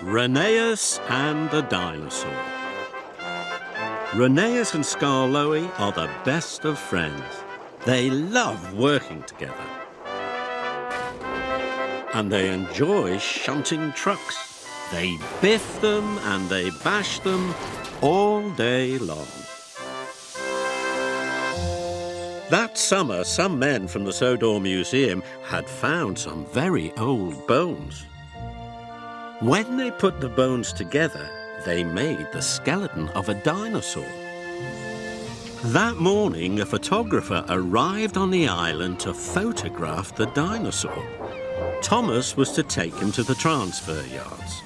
Rheneas and the Dinosaur. Rheneas and Skarloey are the best of friends. They love working together. And they enjoy shunting trucks. They biff them and they bash them all day long. That summer, some men from the Sodor Museum had found some very old bones. When they put the bones together, they made the skeleton of a dinosaur. That morning, a photographer arrived on the island to photograph the dinosaur. Thomas was to take him to the transfer yards.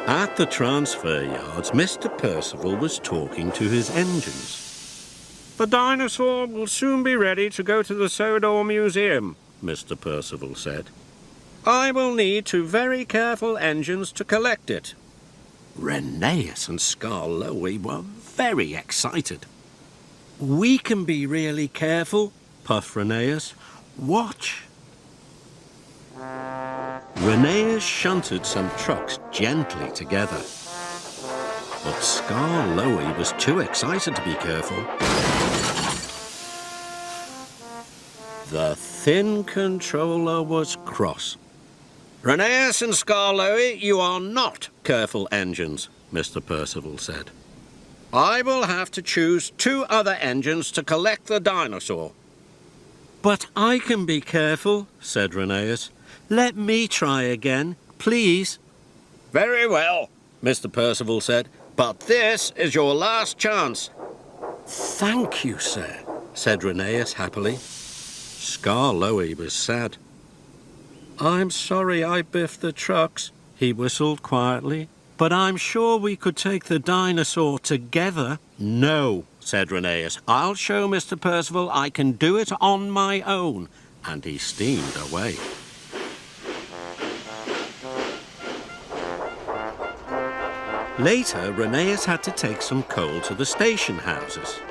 At the transfer yards, Mr. Percival was talking to his engines. "The dinosaur will soon be ready to go to the Sodor Museum," Mr. Percival said. "I will need 2 very careful engines to collect it." Rheneas and Skarloey were very excited. "We can be really careful," puffed Rheneas. "Watch." Rheneas shunted some trucks gently together. But Skarloey was too excited to be careful. The thin controller was cross. "Rheneas and Skarloey, you are not careful engines," Mr. Percival said. "I will have to choose 2 other engines to collect the dinosaur." "But I can be careful," said Rheneas. "Let me try again, please." "Very well," Mr. Percival said, "but this is your last chance." "Thank you, sir," said Rheneas happily. Skarloey was sad. "I'm sorry I biffed the trucks," he whistled quietly, "but I'm sure we could take the dinosaur together." "No," said Rheneas. "I'll show Mr. Percival I can do it on my own." And he steamed away. Later, Rheneas had to take some coal to the station houses.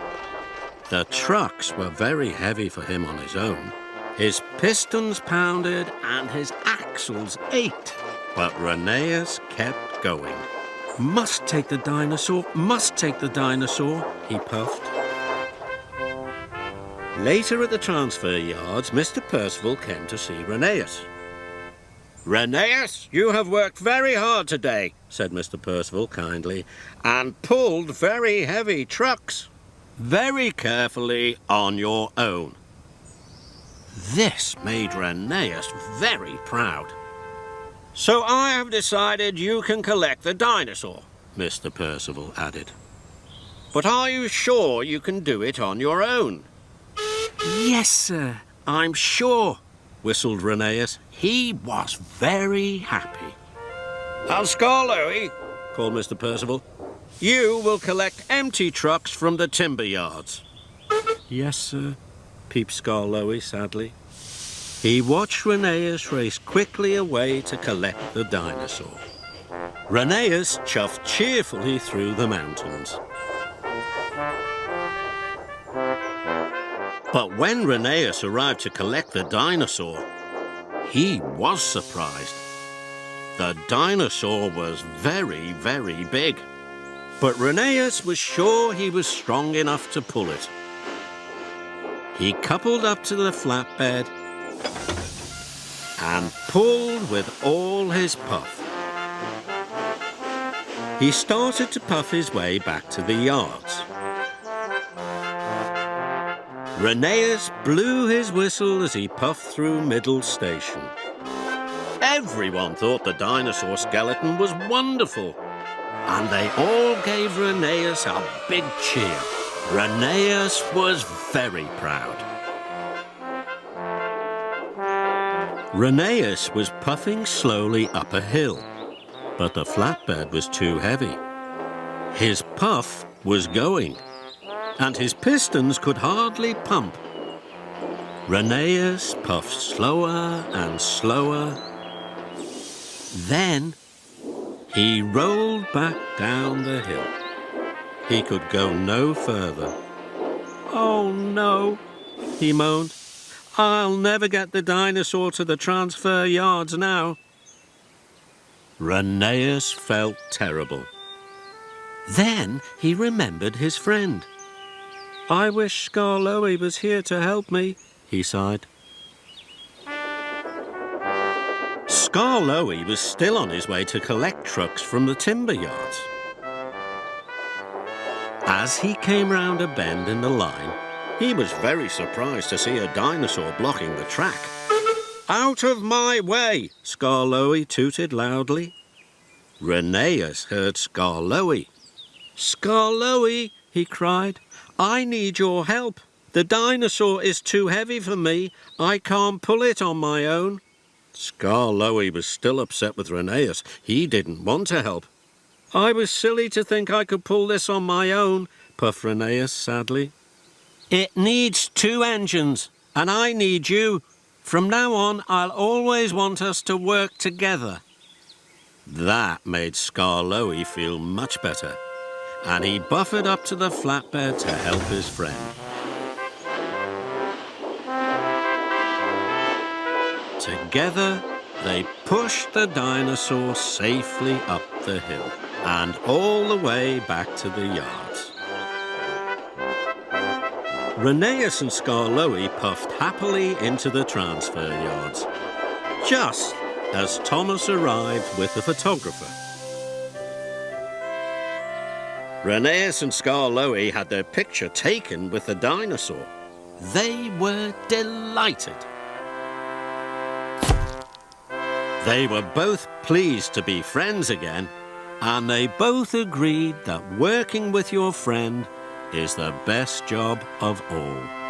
The trucks were very heavy for him on his own. His pistons pounded and his axles ached. But Rheneas kept going. "Must take the dinosaur, must take the dinosaur," he puffed. Later at the transfer yards, Mr. Percival came to see Rheneas. "Rheneas, you have worked very hard today," said Mr. Percival kindly, "and pulled very heavy trucks. Very carefully on your own." This made Rheneas very proud. "So I have decided you can collect the dinosaur," Mr. Percival added. "But are you sure you can do it on your own?" "Yes, sir, I'm sure," whistled Rheneas. He was very happy. "And Skarloey," called Mr. Percival, "you will collect empty trucks from the timber yards." "Yes, sir," peeped Skarloey sadly. He watched Rheneas race quickly away to collect the dinosaur. Rheneas chuffed cheerfully through the mountains. But when Rheneas arrived to collect the dinosaur, he was surprised. The dinosaur was very, very big. But Rheneas was sure he was strong enough to pull it. He coupled up to the flatbed and pulled with all his puff. He started to puff his way back to the yards. Rheneas blew his whistle as he puffed through Middle Station. Everyone thought the dinosaur skeleton was wonderful, and they all gave Rheneas a big cheer. Rheneas was very proud. Rheneas was puffing slowly up a hill, but the flatbed was too heavy. His puff was going, and his pistons could hardly pump. Rheneas puffed slower and slower. Then he rolled back down the hill. He could go no further. "Oh, no," he moaned. I'll never get the dinosaur to the transfer yards now. Rheneas felt terrible. Then he remembered his friend. I wish Skarloey was here to help me, he sighed. Skarloey was still on his way to collect trucks from the timber yards. As he came round a bend in the line, he was very surprised to see a dinosaur blocking the track. Out of my way, Skarloey tooted loudly. Rheneas heard Skarloey. Skarloey, he cried, I need your help. The dinosaur is too heavy for me. I can't pull it on my own. Skarloey was still upset with Rheneas. He didn't want to help. I was silly to think I could pull this on my own, puffed Rheneas sadly. It needs 2 engines, and I need you. From now on, I'll always want us to work together. That made Skarloey feel much better, and he buffered up to the flatbed to help his friend. Together, they pushed the dinosaur safely up the hill and all the way back to the yards. Rheneas and Skarloey puffed happily into the transfer yards, just as Thomas arrived with the photographer. Rheneas and Skarloey had their picture taken with the dinosaur. They were delighted. They were both pleased to be friends again, and they both agreed that working with your friend is the best job of all.